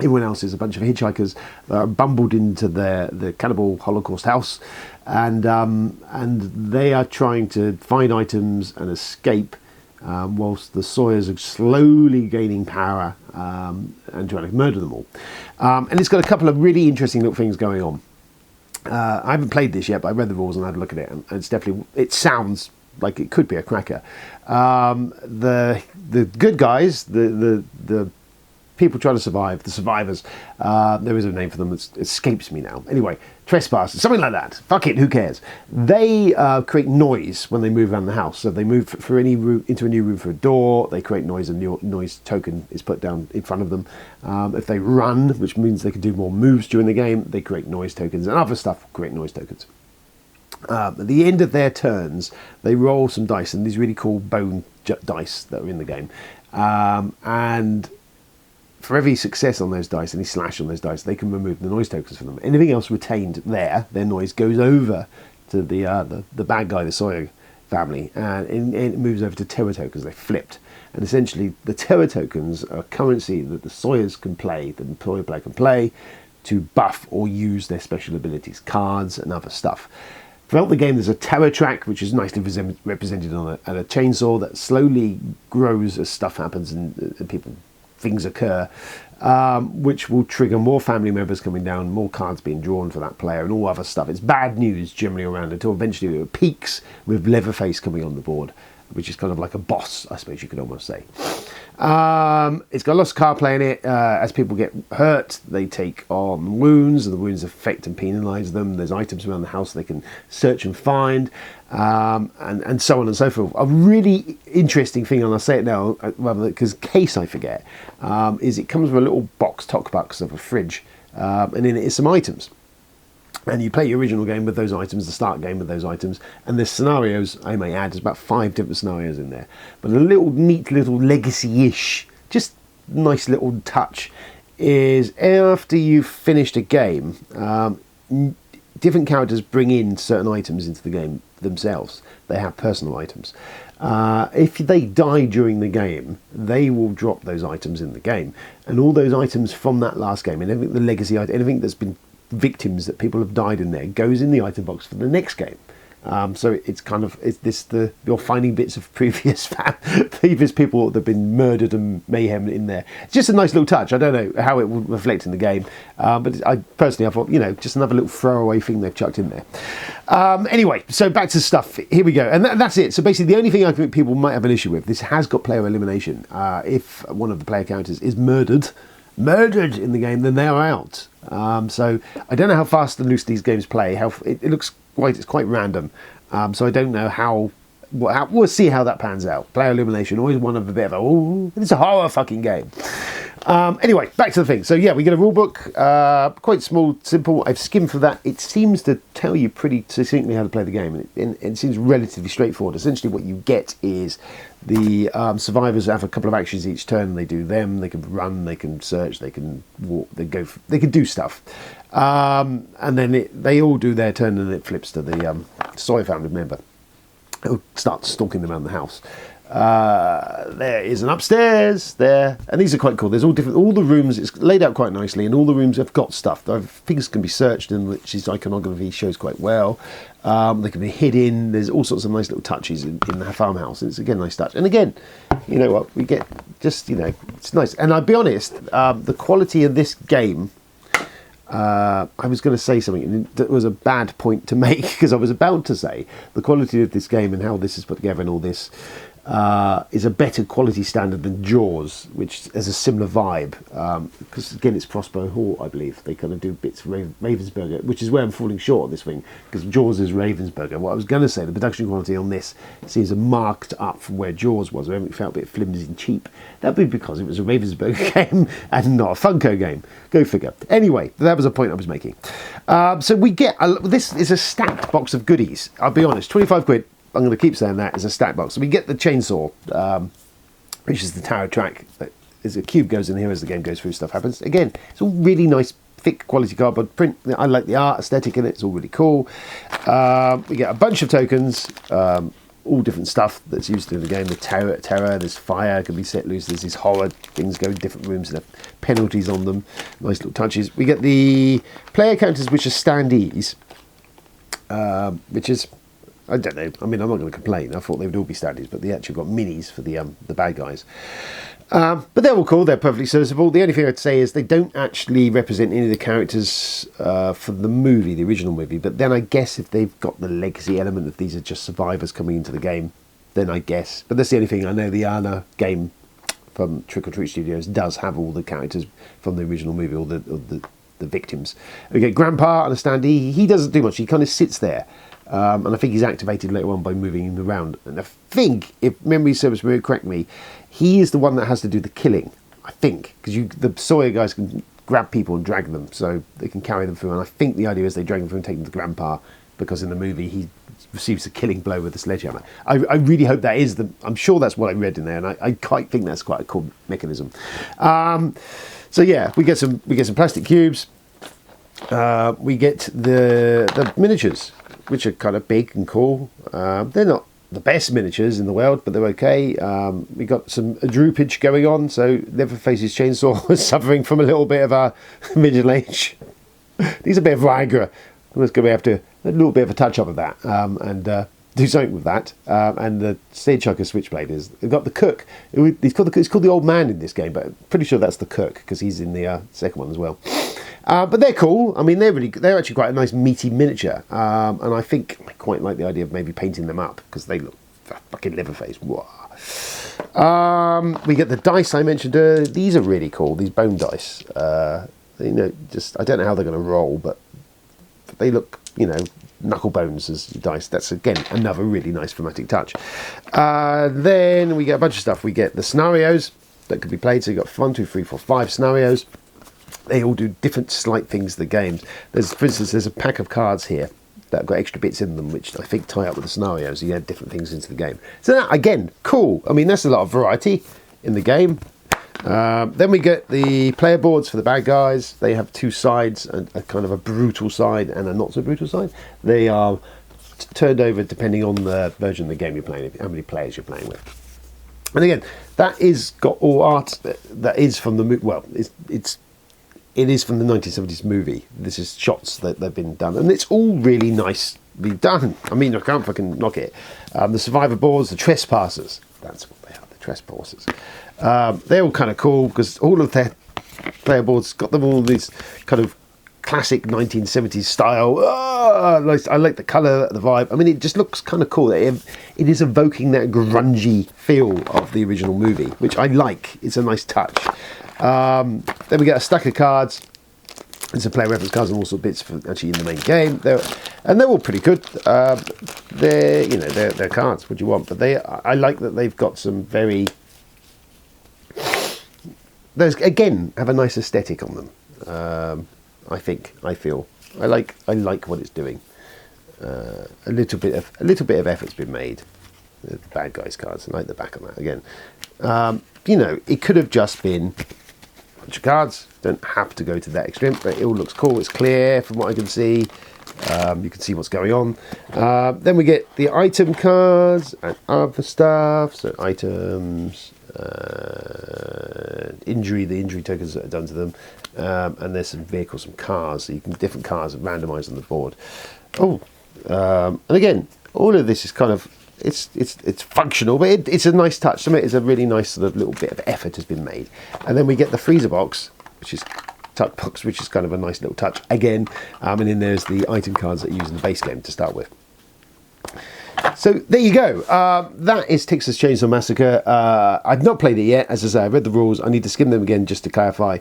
Everyone else is a bunch of hitchhikers that are bumbled into the cannibal Holocaust house, and they are trying to find items and escape, whilst the Sawyers are slowly gaining power and trying to murder them all. And it's got a couple of really interesting little things going on. I haven't played this yet, but I read the rules and had a look at it, and it's definitely, it sounds like it could be a cracker. The good guys, the people trying to survive, the survivors, there is a name for them that escapes me now. Anyway, trespassers, something like that. Fuck it, who cares? They create noise when they move around the house. So if they move through any room, into a new room for a door, they create noise, and your noise token is put down in front of them. If they run, which means they can do more moves during the game, they create noise tokens, and other stuff create noise tokens. At the end of their turns, they roll some dice, and these really cool bone dice that are in the game. And for every success on those dice, any slash on those dice, they can remove the noise tokens from them. Anything else retained there, their noise goes over to the bad guy, the Sawyer family, and it moves over to terror tokens. They're flipped. And essentially, the terror tokens are currency that the Sawyers can play, the Sawyer player can play, to buff or use their special abilities, cards and other stuff. Throughout the game, there's a terror track, which is nicely represented on a chainsaw that slowly grows as stuff happens and things occur, which will trigger more family members coming down, more cards being drawn for that player, and all other stuff. It's bad news generally around until eventually it peaks with Leatherface coming on the board, which is kind of like a boss, I suppose you could almost say. It's got lots of card play in it. As people get hurt, they take on wounds, and the wounds affect and penalise them. There's items around the house they can search and find, and so on and so forth. A really interesting thing, and I'll say it now, rather because in case I forget, is it comes with a little box, talk box of a fridge, and in it is some items. And you play your original game with those items, the start game with those items, and there's scenarios, I may add, there's about 5 different scenarios in there. But a little neat little legacy-ish, just nice little touch, is after you've finished a game, different characters bring in certain items into the game themselves. They have personal items. If they die during the game, they will drop those items in the game. And all those items from that last game, and everything, the legacy item, anything that's been victims that people have died in there, goes in the item box for the next game. So it's kind of, you're finding bits of previous people that have been murdered and mayhem in there. It's just a nice little touch. I don't know how it will reflect in the game, but I thought, just another little throwaway thing they've chucked in there. Anyway, so back to stuff. Here we go, and that's it. So basically, the only thing I think people might have an issue with, this has got player elimination. If one of the player characters is murdered in the game, then they are out. So I don't know how fast and loose these games play. It looks it's quite random. So I don't know how we'll see how that pans out. Player elimination, always one of a bit of it's a horror fucking game. Anyway, back to the thing. So yeah, we get a rule book, quite small, simple. I've skimmed through that. It seems to tell you pretty succinctly how to play the game, and it seems relatively straightforward. Essentially, what you get is the survivors have a couple of actions each turn. They do them. They can run. They can search. They can walk. They can do stuff, and then they all do their turn, and it flips to the Sawyer family member who starts stalking them around the house. There is an upstairs there, and these are quite cool. There's all different, all the rooms, it's laid out quite nicely, and all the rooms have got stuff. Things can be searched, and which his iconography shows quite well. They can be hidden. There's all sorts of nice little touches in the farmhouse. It's again a nice touch. And again, you know what, we get just, you know, it's nice. And I'll be honest, the quality of this game, I was going to say something that was a bad point to make, because I was about to say the quality of this game and how this is put together and all this is a better quality standard than Jaws, which has a similar vibe, because again it's Prospero Hall, I believe. They kind of do bits of Ravensburger, which is where I'm falling short on this thing, because Jaws is Ravensburger. What I was going to say, the production quality on this seems marked up from where Jaws was, where it felt a bit flimsy and cheap. That'd be because it was a Ravensburger game and not a Funko game. Go figure. Anyway, that was a point I was making. So we get, this is a stacked box of goodies. I'll be honest, 25 quid. I'm going to keep saying that, as a stack box. So we get the chainsaw, which is the tarot track. As a cube goes in here, as the game goes through, stuff happens. Again, it's all really nice, thick quality cardboard print. I like the art aesthetic in it. It's all really cool. We get a bunch of tokens, all different stuff that's used in the game. The terror, there's fire, can be set loose. There's these horror things go in different rooms and have penalties on them. Nice little touches. We get the player counters, which are standees, which is, I don't know. I mean, I'm not going to complain. I thought they would all be standees, but they actually got minis for the bad guys. But they're all cool. They're perfectly serviceable. The only thing I'd say is they don't actually represent any of the characters for the movie, the original movie. But then I guess if they've got the legacy element of these are just survivors coming into the game, then I guess. But that's the only thing. I know the Anna game from Trick or Treat Studios does have all the characters from the original movie, or the victims. We get Grandpa on a standee. He doesn't do much. He kind of sits there. And I think he's activated later on by moving him around. And I think, if memory serves me, correct me, he is the one that has to do the killing. I think, because the Sawyer guys can grab people and drag them, so they can carry them through. And I think the idea is they drag them through and take them to Grandpa, because in the movie he receives a killing blow with a sledgehammer. I really hope that is I'm sure that's what I read in there, and I quite think that's quite a cool mechanism. So yeah, we get some plastic cubes. We get the miniatures, which are kind of big and cool. They're not the best miniatures in the world, but they're okay. We got some droopage going on, so Leatherface's chainsaw is suffering from a little bit of a middle age. Needs a bit of Viagra. I'm just going to have to a little bit of a touch up of that, and do something with that. And the stage chucker switchblade is. We've got the cook. It's called the old man in this game, but I'm pretty sure that's the cook, because he's in the second one as well. But they're cool. I mean, they're actually quite a nice meaty miniature, and I think I quite like the idea of maybe painting them up, because they look fucking Leatherface. Wow. We get the dice I mentioned earlier. These are really cool. These bone dice. You know, just I don't know how they're going to roll, but they look, you know, knuckle bones as dice. That's again another really nice thematic touch. Then we get a bunch of stuff. We get the scenarios that could be played. So you got 1, 2, 3, 4, 5 scenarios. They all do different slight things to the games. For instance, there's a pack of cards here that have got extra bits in them, which I think tie up with the scenarios. So you add different things into the game. So that, again, cool. I mean, that's a lot of variety in the game. Then we get the player boards for the bad guys. They have two sides, a kind of a brutal side and a not so brutal side. They are turned over depending on the version of the game you're playing, how many players you're playing with. And again, that is got all art that is from the movie. Well, it is from the 1970s movie. This is shots that they've been done, and it's all really nicely done. I mean, I can't fucking knock it. The survivor boards, the trespassers. That's what they are, the trespassers. They're all kind of cool, because all of their player boards got them all this kind of classic 1970s style. I like the colour, the vibe. I mean, it just looks kind of cool. It is evoking that grungy feel of the original movie, which I like. It's a nice touch. Then we get a stack of cards. There's some player reference cards and all sorts of bits for actually in the main game. They're all pretty good. They're cards. What do you want? But I like that they've got some very. Those again have a nice aesthetic on them. I feel I like what it's doing. A little bit of effort's been made. The bad guys cards, I like the back of that again. It could have just been a bunch of cards. Don't have to go to that extreme, but it all looks cool. It's clear from what I can see. You can see what's going on. Then we get the item cards and other stuff. So items, injury, the injury tokens that are done to them, and there's some vehicles, some cars. So you can different cars are randomised on the board. Oh, and again, all of this is kind of it's functional, but it's a nice touch. To me, it's a really nice sort of little bit of effort has been made. And then we get the freezer box, which is tuck box, which is kind of a nice little touch again. And then there's the item cards that you use in the base game to start with. So there you go. That is Texas Chainsaw Massacre. I've not played it yet. As I say, I've read the rules. I need to skim them again just to clarify.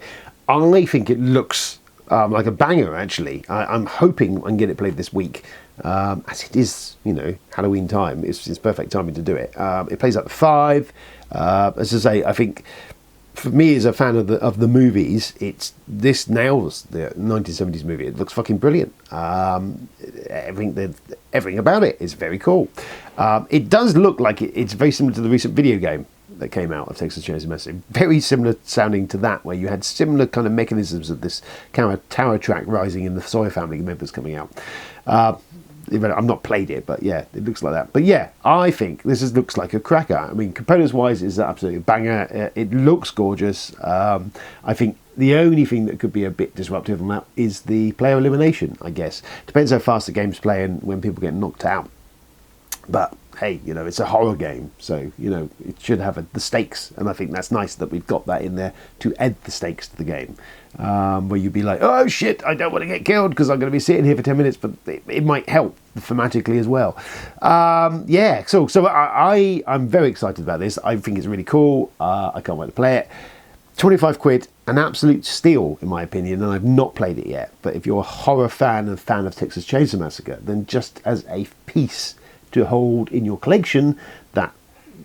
I think it looks like a banger, actually. I'm hoping I can get it played this week. As it is, you know, Halloween time. It's perfect timing to do it. It plays up to 5. As I say, I think for me as a fan of the movies, this nails the 1970s movie. It looks fucking brilliant. Everything about it is very cool. It does look like it's very similar to the recent video game that came out of Texas Chainsaw Massacre. Very similar sounding to that, where you had similar kind of mechanisms of this kind of tower track rising in the Sawyer family members coming out. I've not played it, but yeah, it looks like that. But yeah, I think this looks like a cracker. I mean, components-wise, it's absolutely a banger. It looks gorgeous. I think the only thing that could be a bit disruptive on that is the player elimination, I guess. Depends how fast the game's playing when people get knocked out. But hey, you know, it's a horror game, so, you know, it should have the stakes, and I think that's nice that we've got that in there to add the stakes to the game, where you'd be like, oh shit, I don't want to get killed because I'm going to be sitting here for 10 minutes, but it might help thematically as well. Yeah, so I'm very excited about this. I think it's really cool. I can't wait to play it. 25 quid, an absolute steal in my opinion, and I've not played it yet, but if you're a horror fan and fan of Texas Chainsaw Massacre, then just as a piece to hold in your collection that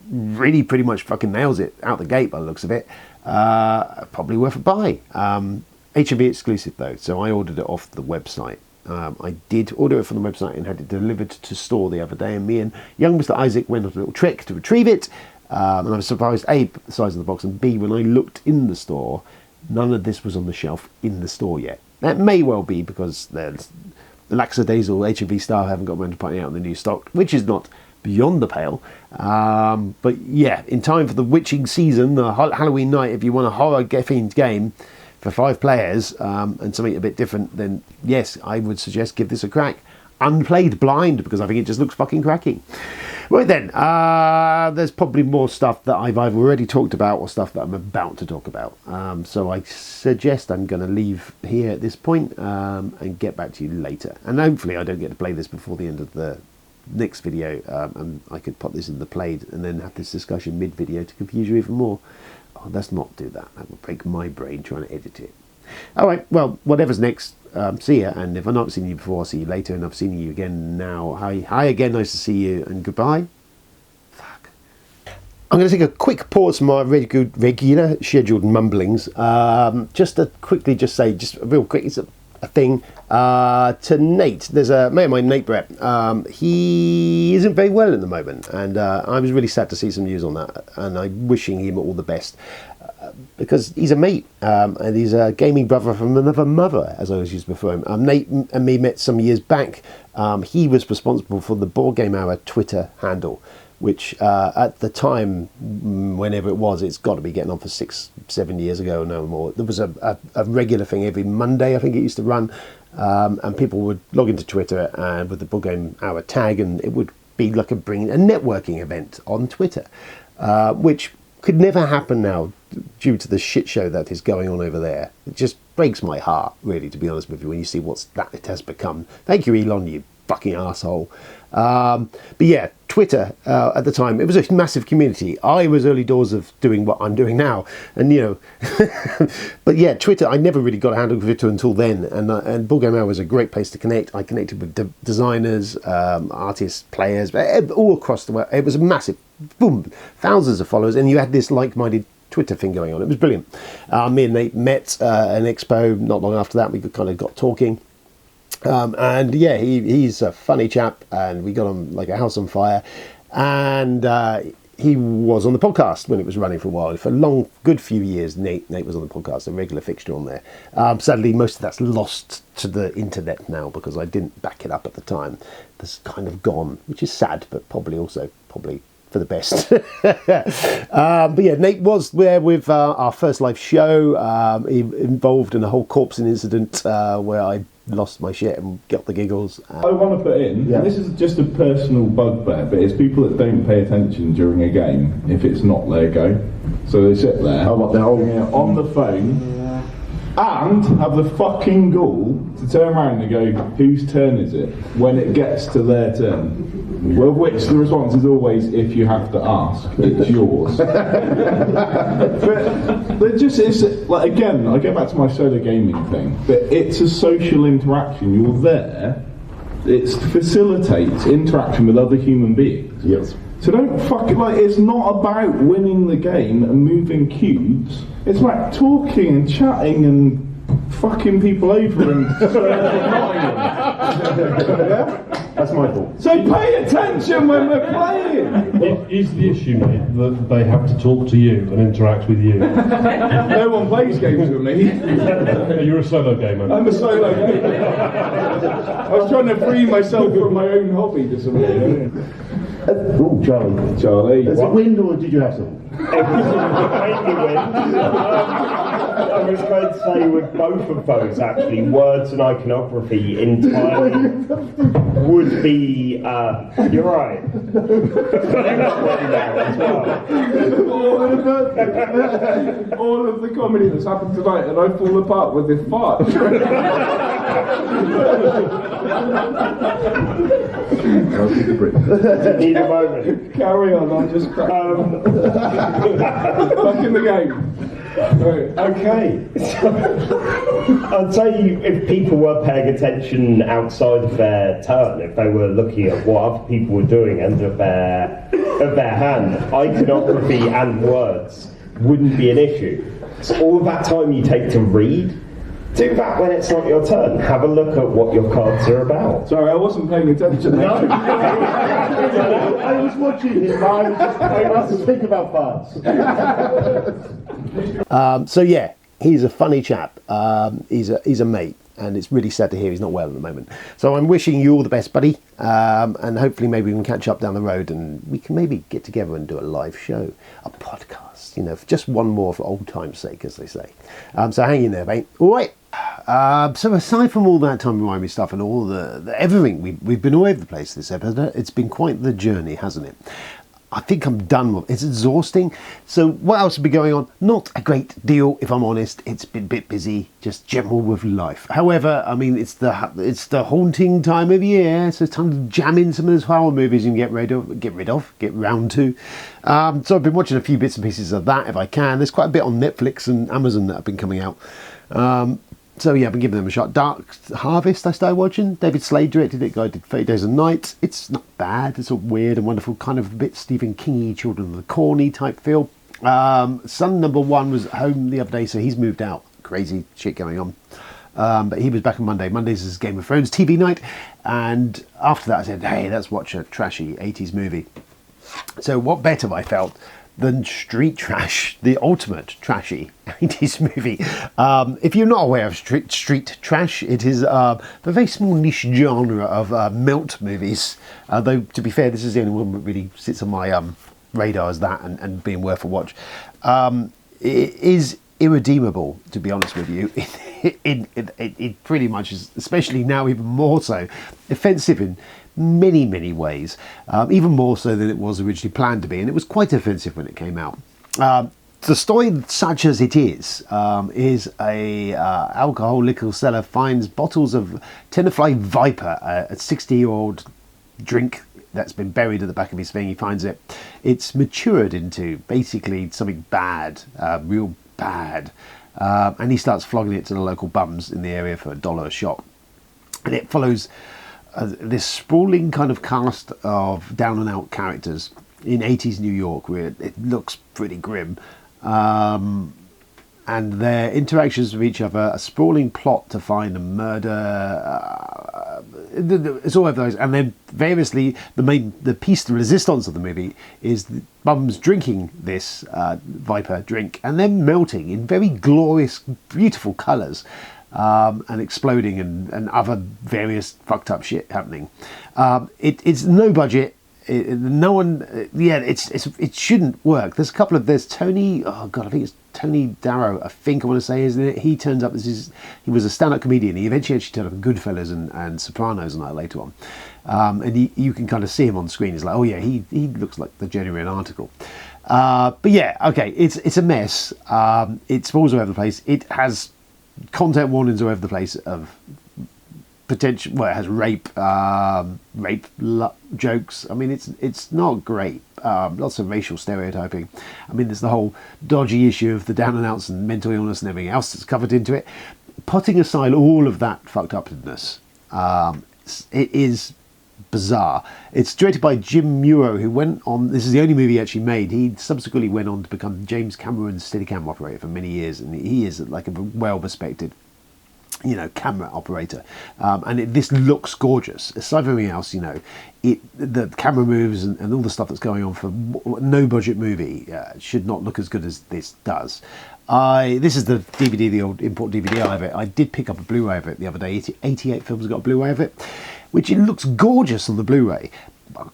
really pretty much fucking nails it out the gate by the looks of it, probably worth a buy. HMV exclusive though, so I ordered it off the website. I did order it from the website and had it delivered to store the other day, and me and young Mr. Isaac went on a little trek to retrieve it, and I was surprised, A, the size of the box, and B, when I looked in the store, none of this was on the shelf in the store yet. That may well be because there's the lackadaisical HMV staff haven't got around to putting out the new stock, which is not beyond the pale. But yeah, in time for the witching season, the Halloween night, if you want a horror-themed game for 5 players and something a bit different, then yes, I would suggest give this a crack. Unplayed blind, because I think it just looks fucking cracking. Right then, there's probably more stuff that I've either already talked about or stuff that I'm about to talk about. So I suggest I'm going to leave here at this point and get back to you later. And hopefully I don't get to play this before the end of the next video, and I could put this in the played and then have this discussion mid-video to confuse you even more. Oh, let's not do that. That would break my brain trying to edit it. All right, well, whatever's next, see ya. And if I've not seen you before, I'll see you later. And I've seen you again now. Hi again, nice to see you, and goodbye. Fuck. I'm going to take a quick pause from my regular scheduled mumblings. Just to quickly say, just real quick, it's a thing. To Nate, there's a mate of mine, Nate Brett. He isn't very well at the moment, and I was really sad to see some news on that, and I'm wishing him all the best. Because he's a mate, and he's a gaming brother from another mother, as I always used to refer to him. Nate and me met some years back. He was responsible for the Board Game Hour Twitter handle, which at the time, whenever it was, it's got to be getting on for 6-7 years ago, no more. There was a regular thing every Monday, I think it used to run, and people would log into Twitter and with the Board Game Hour tag, and it would be like a networking event on Twitter, which could never happen now due to the shit show that is going on over there. It just breaks my heart, really, to be honest with you, when you see that it has become. Thank you, Elon, you fucking asshole. But yeah, Twitter, at the time, it was a massive community. I was early doors of doing what I'm doing now. And, you know, but yeah, Twitter, I never really got a handle for Twitter until then. And Board Game Hour was a great place to connect. I connected with designers, artists, players, all across the world. It was a massive, boom, thousands of followers. And you had this like-minded Twitter thing going on. It was brilliant. Me and Nate met an expo not long after that. We kind of got talking. And yeah, he's a funny chap, and we got him like a house on fire. And he was on the podcast when it was running for a while. For a long, good few years, Nate was on the podcast, a regular fixture on there. Sadly, most of that's lost to the internet now because I didn't back it up at the time. That's kind of gone, which is sad, but probably for the best. But yeah, Nate was there with our first live show. He involved in a whole corpsing incident where I lost my shit and got the giggles. I want to put in, this is just a personal bugbear, but it's people that don't pay attention during a game if it's not their go. So they sit there on the phone and have the fucking gall to turn around and go, whose turn is it, when it gets to their turn. Well, which the response is always, if you have to ask, it's yours. But it's like, again, I go back to my solo gaming thing, but it's a social interaction. You're there, it facilitates interaction with other human beings. Yes. So don't fucking, it's not about winning the game and moving cubes, it's about talking and chatting and fucking people over and That's my fault. So pay attention when we're playing. Is the issue, mate, that they have to talk to you and interact with you? No one plays games with me. You're a solo gamer. I'm a solo gamer. I was trying to free myself from my own hobby to some extent. Oh, Charlie. Is it wind or did you have some? I was going to say with both of those, actually, words and iconography entirely would be. You're right. All of the comedy that's happened tonight, and I fall apart with this fart. Need a moment. Carry on, I'll just crack. Back in the game. Right. Okay. I'd say if people were paying attention outside of their turn, if they were looking at what other people were doing and of their hand, iconography and words wouldn't be an issue. So all of that time you take to read, do that when it's not your turn. Have a look at what your cards are about. Sorry, I wasn't paying attention. I was watching him. I was to think about farts. So yeah, he's a funny chap. He's a mate, and it's really sad to hear he's not well at the moment. So I'm wishing you all the best, buddy, and hopefully maybe we can catch up down the road and we can maybe get together and do a live show, a podcast, just one more for old time's sake, as they say. So hang in there, mate. All right. So aside from all that time-wimey stuff and all the everything, we've been all over the place this episode. It's been quite the journey, hasn't it? I think I'm done with it. It's exhausting. So what else has been going on? Not a great deal, if I'm honest. It's been a bit busy, just general with life. However, I mean, it's the haunting time of year, so it's time to jam in some of those horror movies and get round to. So I've been watching a few bits and pieces of that if I can. There's quite a bit on Netflix and Amazon that have been coming out. So yeah, I've been giving them a shot. Dark Harvest I started watching. David Slade directed it. Guy did 30 Days a Night. It's not bad. It's a weird and wonderful, kind of a bit Stephen King-y, Children of the Corny type feel. Son number one was at home the other day, so he's moved out. Crazy shit going on. But he was back on Monday. Mondays is Game of Thrones TV night. And after that I said, hey, let's watch a trashy 80s movie. So what better I felt than Street Trash, the ultimate trashy 80s movie. If you're not aware of Street Trash, it is a very small niche genre of melt movies. Though, to be fair, this is the only one that really sits on my radar as that and being worth a watch. It is irredeemable, to be honest with you. It pretty much is, especially now even more so, offensive in many ways, even more so than it was originally planned to be, and it was quite offensive when it came out. The story, such as it is a alcohol liquor seller finds bottles of Tenafly Viper, a 60-year-old drink that's been buried at the back of his thing. He finds it. It's matured into basically something bad, real bad, and he starts flogging it to the local bums in the area for $1 a shot. And it follows this sprawling kind of cast of down-and-out characters in 80s New York, where it looks pretty grim, and their interactions with each other, a sprawling plot to find a murder. it's all over those. And then variously, the piece de resistance of the movie is the bums drinking this Viper drink and then melting in very glorious, beautiful colours. And exploding and other various fucked up shit happening. It's no budget. No one. Yeah, it shouldn't work. There's Tony. Oh god, I think it's Tony Darrow. I think I want to say, isn't it? He turns up. He was a stand-up comedian. He eventually actually turned up in Goodfellas and Sopranos and that later on. And you can kind of see him on screen. He's like, oh yeah, he looks like the genuine article. But yeah, okay, it's a mess. It falls all over the place. It has content warnings all over the place of potential. Well, it has rape jokes. I mean, it's not great. Lots of racial stereotyping. I mean, there's the whole dodgy issue of the down and outs and mental illness and everything else that's covered into it. Putting aside all of that fucked upness, it is bizarre. It's directed by Jim Muro, who went on. This is the only movie he actually made. He subsequently went on to become James Cameron's Steadicam operator for many years, and he is like a well-respected, camera operator. And this looks gorgeous. Aside from everything else, the camera moves and all the stuff that's going on for no budget movie should not look as good as this does. This is the DVD, the old import DVD of it. I did pick up a Blu-ray of it the other day. 88 Films got a Blu-ray of it, which it looks gorgeous on the Blu-ray.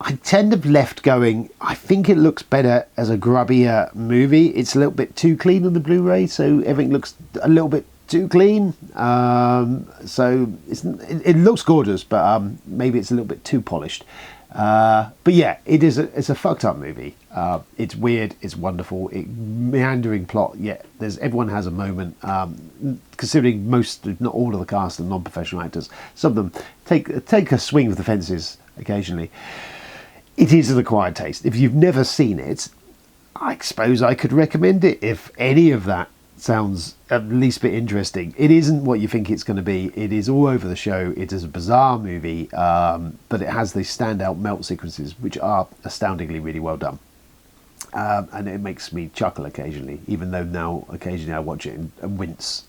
I tend to have left going, I think it looks better as a grubbier movie. It's a little bit too clean on the Blu-ray, so everything looks a little bit too clean. So it looks gorgeous, but maybe it's a little bit too polished. But yeah, it's a fucked up movie. It's weird, it's wonderful, meandering plot, yet everyone has a moment. Considering most, if not all of the cast are non-professional actors, some of them take a swing of the fences occasionally. It is an acquired taste. If you've never seen it, I suppose I could recommend it if any of that sounds at least a bit interesting. It isn't what you think it's going to be. It is all over the show. It is a bizarre movie, but it has these standout melt sequences which are astoundingly really well done. And it makes me chuckle occasionally, even though now occasionally I watch it and wince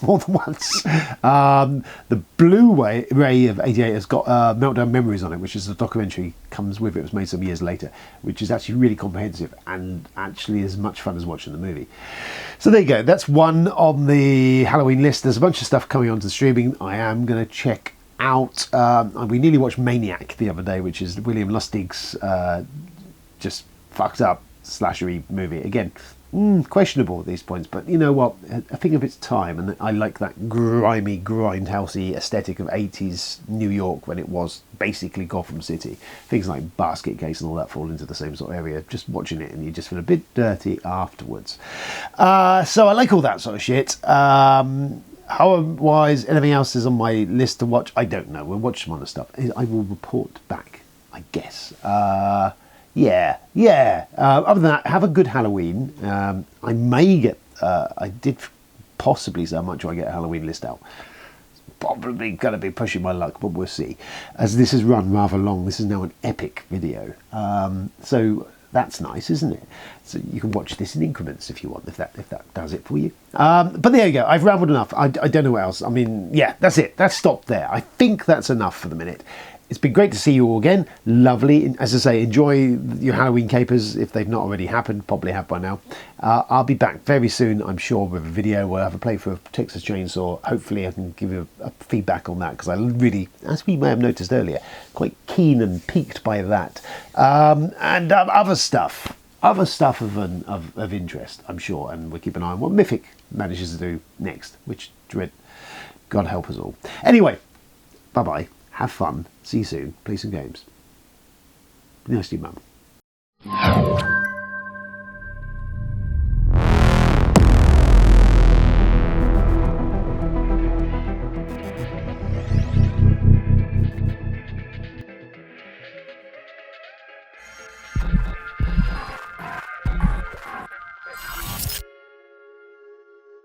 more than once. The Blu-ray of 88 has got Meltdown Memories on it, which is a documentary, comes with it. It was made some years later, which is actually really comprehensive and actually as much fun as watching the movie. So there you go. That's one on the Halloween list. There's a bunch of stuff coming onto streaming. I am going to check out. We nearly watched Maniac the other day, which is William Lustig's just fucked up slashery movie. Again, questionable at these points, but you know what? I think of its time, and I like that grimy, grindhousey aesthetic of 80s New York when it was basically Gotham City. Things like Basket Case and all that fall into the same sort of area. Just watching it, and you just feel a bit dirty afterwards. So I like all that sort of shit. Otherwise, anything else is on my list to watch? I don't know. We'll watch some other stuff. I will report back, I guess. Yeah. Other than that, have a good Halloween. I may get. I did possibly say how much I get a Halloween list out. Probably going to be pushing my luck, but we'll see. As this has run rather long, this is now an epic video. So that's nice, isn't it? So you can watch this in increments if you want, if that does it for you. But there you go. I've rambled enough. I don't know what else. I mean, yeah, that's it. That's stopped there. I think that's enough for the minute. It's been great to see you all again. Lovely. As I say, enjoy your Halloween capers if they've not already happened. Probably have by now. I'll be back very soon, I'm sure, with a video. We'll have a playthrough of Texas Chainsaw. Hopefully I can give you a feedback on that, because I really, as we may have noticed earlier, quite keen and piqued by that. And other stuff of interest, I'm sure. And we'll keep an eye on what Mythic manages to do next, which dread, God help us all. Anyway, bye-bye. Have fun. See you soon. Play some games. Be nice to your mum.